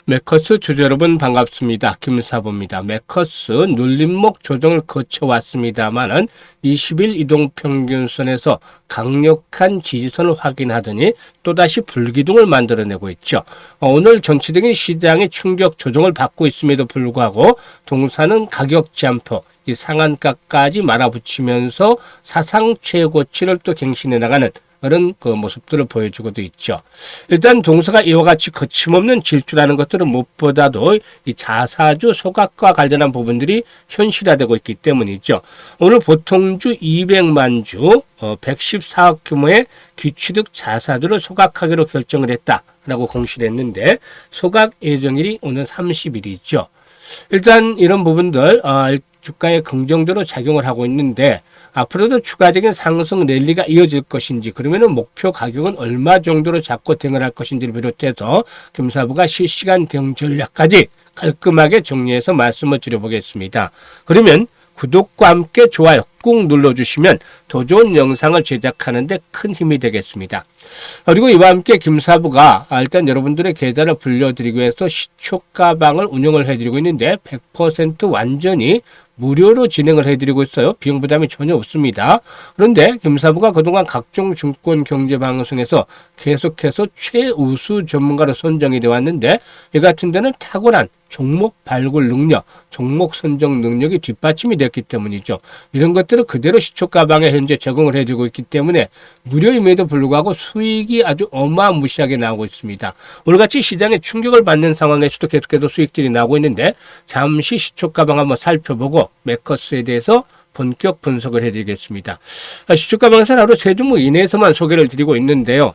메커스 주주 여러분 반갑습니다. 김사부입니다. 메커스 눌림목 조정을 거쳐왔습니다만은 20일 이동평균선에서 강력한 지지선을 확인하더니 또다시 불기둥을 만들어내고 있죠. 오늘 전체적인 시장의 충격 조정을 받고 있음에도 불구하고 동사는 가격 잠포, 이 상한가까지 말아붙이면서 사상 최고치를 또 갱신해 나가는 그런 그 모습들을 보여주고도 있죠. 일단 동사가 이와 같이 거침없는 질주라는 것들은 무엇보다도 이 자사주 소각과 관련한 부분들이 현실화되고 있기 때문이죠. 오늘 보통주 200만 주 114억 규모의 귀취득 자사주를 소각하기로 결정을 했다라고 공시를 했는데 소각 예정일이 오늘 30일이죠. 일단 이런 부분들 주가에 긍정적으로 작용을 하고 있는데 앞으로도 추가적인 상승 랠리가 이어질 것인지 그러면은 목표 가격은 얼마 정도로 잡고 대응할 것인지를 비롯해서 금사부가 실시간 대응 전략까지 깔끔하게 정리해서 말씀을 드려보겠습니다. 그러면 구독과 함께 좋아요 꾹 눌러주시면 더 좋은 영상을 제작하는 데 큰 힘이 되겠습니다. 그리고 이와 함께 김사부가 일단 여러분들의 계좌를 불려드리기 위해서 시초가방을 운영을 해드리고 있는데 100% 완전히 무료로 진행을 해드리고 있어요. 비용 부담이 전혀 없습니다. 그런데 김사부가 그동안 각종 증권 경제 방송에서 계속해서 최우수 전문가로 선정이 되어 왔는데 이 같은 데는 탁월한 종목 발굴 능력, 종목 선정 능력이 뒷받침이 됐기 때문이죠. 이런 것들을 그대로 시초가방에 현재 적용을 해주고 있기 때문에 무료임에도 불구하고 수익이 아주 어마무시하게 나오고 있습니다. 오늘같이 시장에 충격을 받는 상황에서도 계속해서 수익들이 나오고 있는데 잠시 시초가방 한번 살펴보고 메커스에 대해서 본격 분석을 해드리겠습니다. 시초가방에서는 하루 3종목 이내에서만 소개를 드리고 있는데요.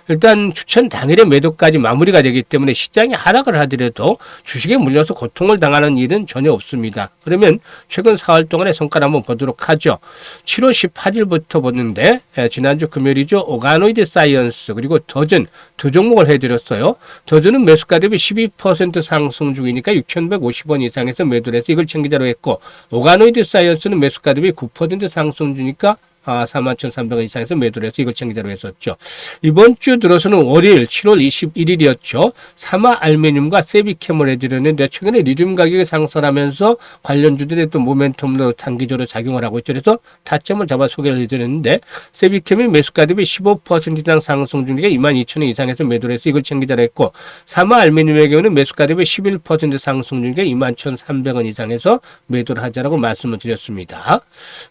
일단 추천 당일의 매도까지 마무리가 되기 때문에 시장이 하락을 하더라도 주식에 물려서 고통을 당하는 일은 전혀 없습니다. 그러면 최근 4월 동안의 성과를 한번 보도록 하죠. 7월 18일부터 보는데 지난주 금요일이죠. 오가노이드 사이언스 그리고 더즌 두 종목을 해드렸어요. 더즌은 매수가 대비 12% 상승 중이니까 6,150원 이상에서 매도를 해서 이걸 챙기자로 했고 오가노이드 사이언스는 매수가 대비 9% 상승 중이니까 41,300원 이상에서 매도를 해서 이걸 챙기자로 했었죠. 이번 주 들어서는 월요일 7월 21일이었죠. 사마 알루미늄과 세비캠을 해드렸는데 최근에 리튬 가격이 상승하면서 관련주들의 또 모멘텀으로 단기적으로 작용을 하고 있죠. 그래서 타점을 잡아 소개를 해드렸는데 세비캠이 매수가 대비 15% 이상 상승 중이니까 22,000원 이상에서 매도를 해서 이걸 챙기자로 했고 사마 알루미늄의 경우는 매수가 대비 11% 상승 중이니까 21,300원 이상에서 매도를 하자라고 말씀을 드렸습니다.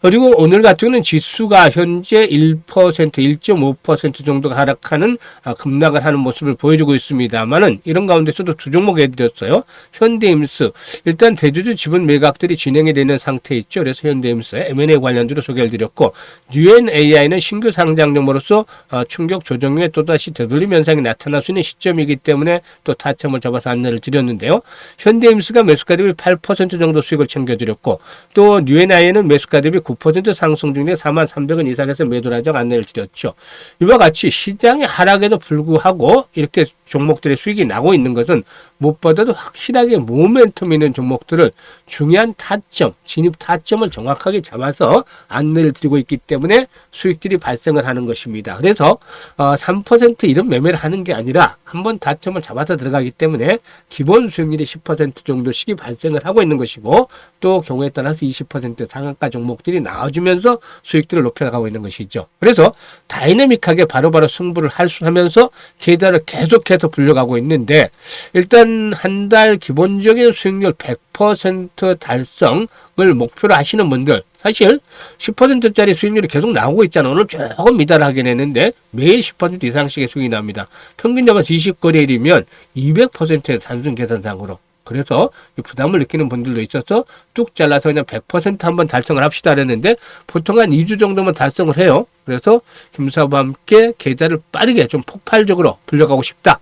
그리고 오늘 같은 경우는 지수 가 현재 1%, 1.5% 정도가 하락하는 급락을 하는 모습을 보여주고 있습니다만은 이런 가운데서도 두 종목 해드렸어요. 현대임스 일단 대주주 지분 매각들이 진행이 되는 상태 있죠. 그래서 현대임스 M&A 관련주로 소개를 드렸고 UNAI는 신규 상장점으로서 충격 조정 후에 또다시 되돌림 현상이 나타날 수 있는 시점이기 때문에 또 타점을 잡아서 안내를 드렸는데요. 현대임스가 매수가 대비 8% 정도 수익을 챙겨드렸고 또 UNAI는 매수가 대비 9% 상승 중에 43,300원 이상에서 매도를 하자고 안내를 드렸죠. 이와 같이 시장의 하락에도 불구하고 이렇게 종목들의 수익이 나고 있는 것은 무엇보다도 확실하게 모멘텀 있는 종목들을 중요한 타점, 진입 타점을 정확하게 잡아서 안내를 드리고 있기 때문에 수익들이 발생을 하는 것입니다. 그래서 3% 이런 매매를 하는 게 아니라 한번 타점을 잡아서 들어가기 때문에 기본 수익률이 10% 정도씩이 발생을 하고 있는 것이고 또 경우에 따라서 20% 상한가 종목들이 나와주면서 수익들을 높여나가고 있는 것이죠. 그래서 다이내믹하게 바로바로 승부를 하면서 계좌를 계속해서 불려가고 있는데 일단 한 달 기본적인 수익률 100% 달성을 목표로 하시는 분들 사실 10%짜리 수익률이 계속 나오고 있잖아요. 오늘 조금 미달하긴 했는데 매일 10% 이상씩의 수익이 납니다. 평균 잡아서 20거래일이면 200%의 단순 계산상으로. 그래서 부담을 느끼는 분들도 있어서 뚝 잘라서 그냥 100% 한번 달성을 합시다 그랬는데 보통 한 2주 정도면 달성을 해요. 그래서 김사부와 함께 계좌를 빠르게 좀 폭발적으로 불려가고 싶다.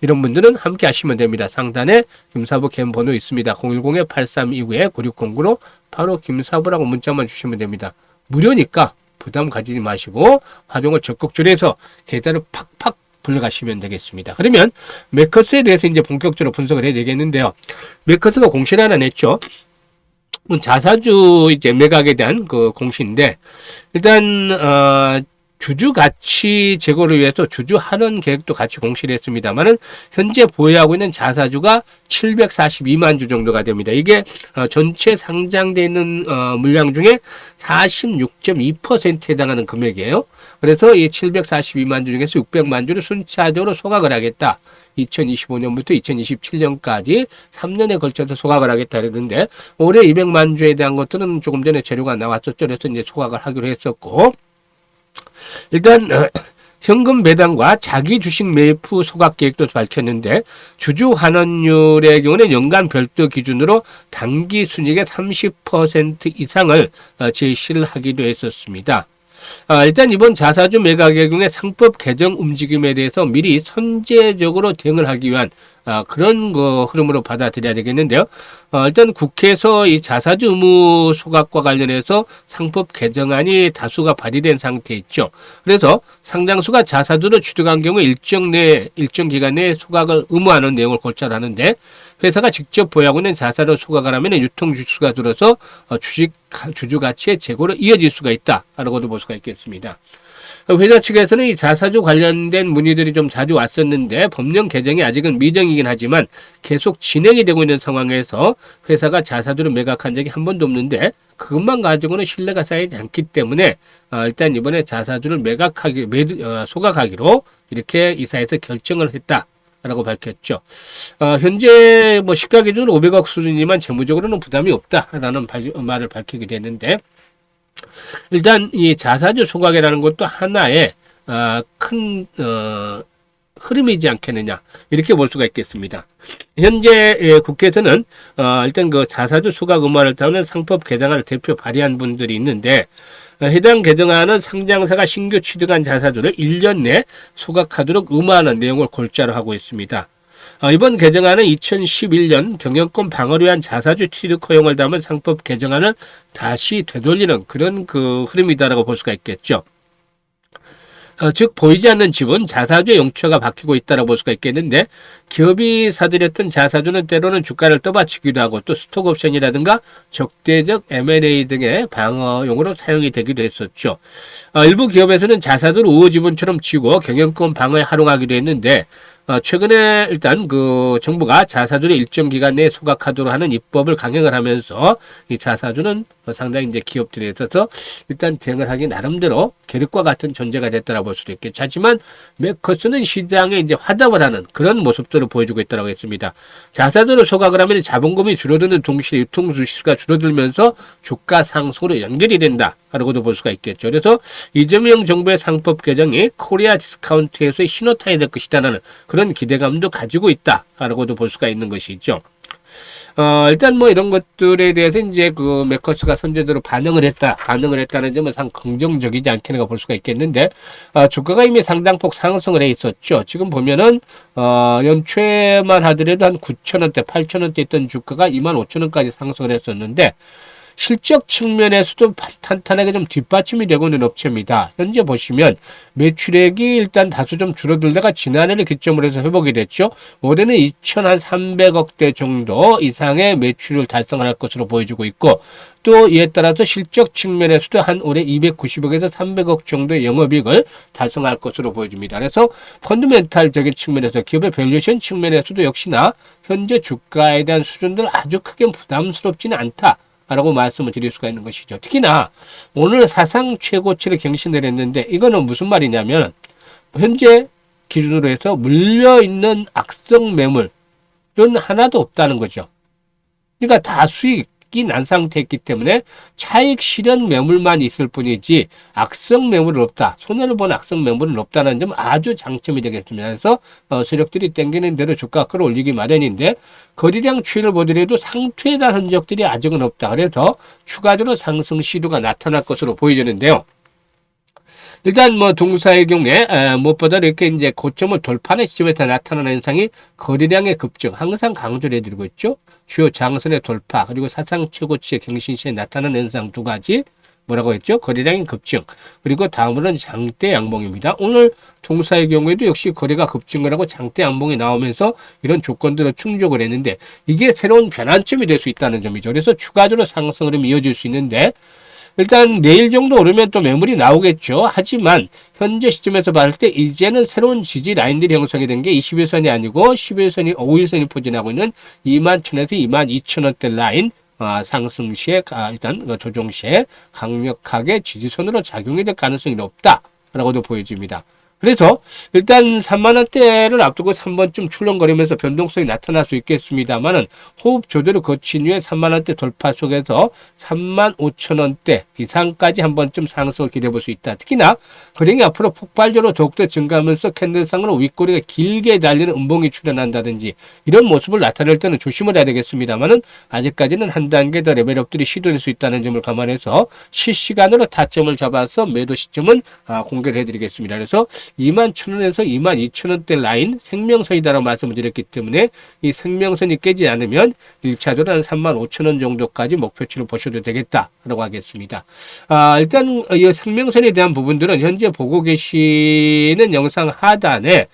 이런 분들은 함께 하시면 됩니다. 상단에 김사부 개인 번호 있습니다. 010-8329-9609로 바로 김사부라고 문자만 주시면 됩니다. 무료니까 부담 가지지 마시고 활용을 적극적으로 해서 계좌를 팍팍 불러가시면 되겠습니다. 그러면 메커스에 대해서 이제 본격적으로 분석을 해야 되겠는데요. 메커스가 공시를 하나 냈죠. 자사주 이제 매각에 대한 그 공시인데 일단 주주 가치 제고를 위해서 주주 환원 계획도 같이 공시를 했습니다만은 현재 보유하고 있는 자사주가 742만 주 정도가 됩니다. 이게 전체 상장되어 있는 물량 중에 46.2%에 해당하는 금액이에요. 그래서 이 742만 주 중에서 600만 주를 순차적으로 소각을 하겠다. 2025년부터 2027년까지 3년에 걸쳐서 소각을 하겠다 그랬는데 올해 200만 주에 대한 것들은 조금 전에 재료가 나왔었죠. 그래서 이제 소각을 하기로 했었고 일단 현금 배당과 자기 주식 매입 후 소각 계획도 밝혔는데 주주 환원율의 경우는 연간 별도 기준으로 당기 순이익의 30% 이상을 제시를 하기도 했었습니다. 일단 이번 자사주 매각의 경우에 상법 개정 움직임에 대해서 미리 선제적으로 대응을 하기 위한 그런 흐름으로 받아들여야 되겠는데요. 일단 국회에서 이 자사주 의무 소각과 관련해서 상법 개정안이 다수가 발의된 상태에 있죠. 그래서 상장수가 자사주를 취득한 경우 일정 기간 내에 소각을 의무하는 내용을 고찰하는데 회사가 직접 보유하고 있는 자사를 소각을 하면 유통 주수가 들어서 주주 가치의 재고로 이어질 수가 있다라고도 볼 수가 있겠습니다. 회사 측에서는 이 자사주 관련된 문의들이 좀 자주 왔었는데 법령 개정이 아직은 미정이긴 하지만 계속 진행이 되고 있는 상황에서 회사가 자사주를 매각한 적이 한 번도 없는데 그것만 가지고는 신뢰가 쌓이지 않기 때문에 일단 이번에 자사주를 소각하기로 이렇게 이사에서 결정을 했다. 라고 밝혔죠. 현재 시가 기준으로 500억 수준이지만 재무적으로는 부담이 없다라는 말을 밝히게 됐는데 일단 이 자사주 소각이라는 것도 하나의 큰 흐름이지 않겠느냐 이렇게 볼 수가 있겠습니다. 현재 국회에서는 일단 그 자사주 소각 의무화를 따르는 상법 개정안을 대표 발의한 분들이 있는데 해당 개정안은 상장사가 신규 취득한 자사주를 1년 내 소각하도록 의무화하는 내용을 골자로 하고 있습니다. 이번 개정안은 2011년 경영권 방어를 위한 자사주 취득 허용을 담은 상법 개정안을 다시 되돌리는 그런 흐름이다라고 볼 수가 있겠죠. 즉 보이지 않는 지분, 자사주의 용처가 바뀌고 있다고 볼 수가 있겠는데 기업이 사들였던 자사주는 때로는 주가를 떠받치기도 하고 또 스톡옵션이라든가 적대적 M&A 등의 방어용으로 사용이 되기도 했었죠. 일부 기업에서는 자사주를 우호지분처럼 쥐고 경영권 방어에 활용하기도 했는데 최근에 일단 정부가 자사주를 일정 기간 내에 소각하도록 하는 입법을 강행을 하면서 이 자사주는 상당히 이제 기업들에 있어서 일단 대응을 하기 나름대로 계륵과 같은 존재가 됐다고 볼 수도 있겠죠. 하지만 매커스는 시장에 이제 화답을 하는 그런 모습들을 보여주고 있다고 했습니다. 자사주를 소각을 하면 자본금이 줄어드는 동시에 유통 주식수가 줄어들면서 주가 상승으로 연결이 된다라고도 볼 수가 있겠죠. 그래서 이재명 정부의 상법 개정이 코리아 디스카운트에서의 신호탄이 될 것이다라는 그런 기대감도 가지고 있다라고도 볼 수가 있는 것이죠. 일단 이런 것들에 대해서 이제 매커스가 선제적으로 반응을 했다는 점은 상 긍정적이지 않겠는가 볼 수가 있겠는데, 주가가 이미 상당폭 상승을 해 있었죠. 지금 보면은, 연초에만 하더라도 한 9,000원대, 8,000원대 있던 주가가 25,000원까지 상승을 했었는데, 실적 측면에서도 탄탄하게 좀 뒷받침이 되고 있는 업체입니다. 현재 보시면 매출액이 일단 다소 좀 줄어들다가 지난해를 기점으로 해서 회복이 됐죠. 올해는 2,300억대 정도 이상의 매출을 달성할 것으로 보여지고 있고 또 이에 따라서 실적 측면에서도 한 올해 290억에서 300억 정도의 영업이익을 달성할 것으로 보여집니다. 그래서 펀드멘탈적인 측면에서 기업의 밸류에이션 측면에서도 역시나 현재 주가에 대한 수준들 아주 크게 부담스럽지는 않다. 라고 말씀을 드릴 수가 있는 것이죠. 특히나 오늘 사상 최고치를 경신을 했는데 이거는 무슨 말이냐면 현재 기준으로 해서 물려있는 악성 매물은 하나도 없다는 거죠. 그러니까 다 수익이 난 상태였기 때문에 차익 실현 매물만 있을 뿐이지 악성 매물은 없다. 손해를 본 악성 매물은 없다는 점 아주 장점이 되겠습니다. 그래서 세력들이 땡기는 대로 주가 끌어올리기 마련인데 거래량 추이를 보더라도 상투에 대한 흔적들이 아직은 없다. 그래서 추가적으로 상승 시도가 나타날 것으로 보여지는데요. 일단 동사의 경우에 무엇보다 이렇게 이제 고점을 돌파하는 시점에서 나타나는 현상이 거래량의 급증, 항상 강조를 해드리고 있죠. 주요 장선의 돌파 그리고 사상 최고치의 경신 시에 나타나는 현상 두 가지. 뭐라고 했죠? 거래량의 급증. 그리고 다음으로는 장대 양봉입니다. 오늘 동사의 경우에도 역시 거래가 급증을 하고 장대 양봉이 나오면서 이런 조건들을 충족을 했는데 이게 새로운 변환점이 될 수 있다는 점이죠. 그래서 추가적으로 상승으로 이어질 수 있는데 일단 내일 정도 오르면 또 매물이 나오겠죠. 하지만 현재 시점에서 봤을 때 이제는 새로운 지지 라인들이 형성이 된 게 21선이 아니고 11선이 5일선이 포진하고 있는 21,000에서 22,000원대 라인 상승 시에 일단 조정 시에 강력하게 지지선으로 작용이 될 가능성이 높다라고도 보여집니다. 그래서 일단 3만 원대를 앞두고 3번쯤 출렁거리면서 변동성이 나타날 수 있겠습니다만은 호흡 조절을 거친 후에 3만 원대 돌파 속에서 3만 5천 원대 이상까지 한 번쯤 상승을 기대해 볼 수 있다. 특히나 거래량이 앞으로 폭발적으로 더욱더 증가하면서 캔들상으로 윗꼬리가 길게 달리는 음봉이 출현한다든지 이런 모습을 나타낼 때는 조심을 해야 되겠습니다만은 아직까지는 한 단계 더 레벨업들이 시도될 수 있다는 점을 감안해서 실시간으로 타점을 잡아서 매도 시점은 공개를 해드리겠습니다. 그래서 21,000원에서 22,000원대 라인 생명선이다라고 말씀을 드렸기 때문에 이 생명선이 깨지 않으면 1차적으로 한 35,000원 정도까지 목표치를 보셔도 되겠다라고 하겠습니다. 일단 이 생명선에 대한 부분들은 현재 보고 계시는 영상 하단에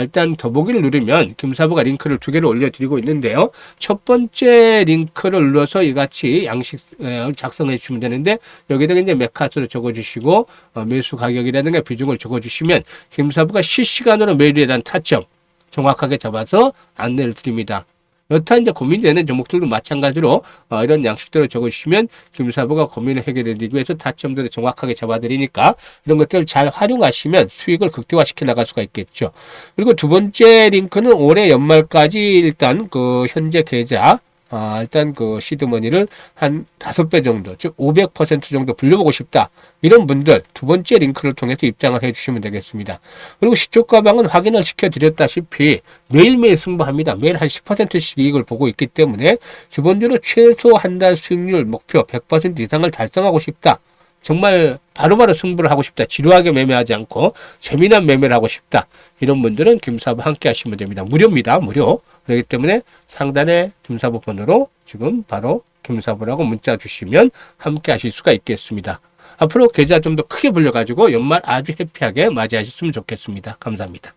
일단 더보기를 누르면 김사부가 링크를 두 개를 올려드리고 있는데요. 첫 번째 링크를 눌러서 이같이 양식을 작성해 주시면 되는데 여기다가 이제 매카스를 적어주시고 매수 가격이라든가 비중을 적어주시면 김사부가 실시간으로 매일에 대한 타점 정확하게 잡아서 안내를 드립니다. 여타 이제 고민되는 종목들도 마찬가지로 이런 양식들을 적어주시면 김사부가 고민을 해결해드리기 위해서 타점들을 정확하게 잡아드리니까 이런 것들을 잘 활용하시면 수익을 극대화시켜 나갈 수가 있겠죠. 그리고 두 번째 링크는 올해 연말까지 일단 현재 계좌 일단 시드머니를 한 5배 정도, 즉 500% 정도 불려보고 싶다. 이런 분들 두 번째 링크를 통해서 입장을 해주시면 되겠습니다. 그리고 시초가방은 확인을 시켜드렸다시피 매일매일 승부합니다. 매일 한 10%씩 이익을 보고 있기 때문에 기본적으로 최소 한 달 수익률 목표 100% 이상을 달성하고 싶다. 정말 바로바로 승부를 하고 싶다. 지루하게 매매하지 않고 재미난 매매를 하고 싶다. 이런 분들은 김사부 함께 하시면 됩니다. 무료입니다. 무료. 그렇기 때문에 상단에 김사부 번호로 지금 바로 김사부라고 문자 주시면 함께 하실 수가 있겠습니다. 앞으로 계좌 좀 더 크게 불려가지고 연말 아주 해피하게 맞이하셨으면 좋겠습니다. 감사합니다.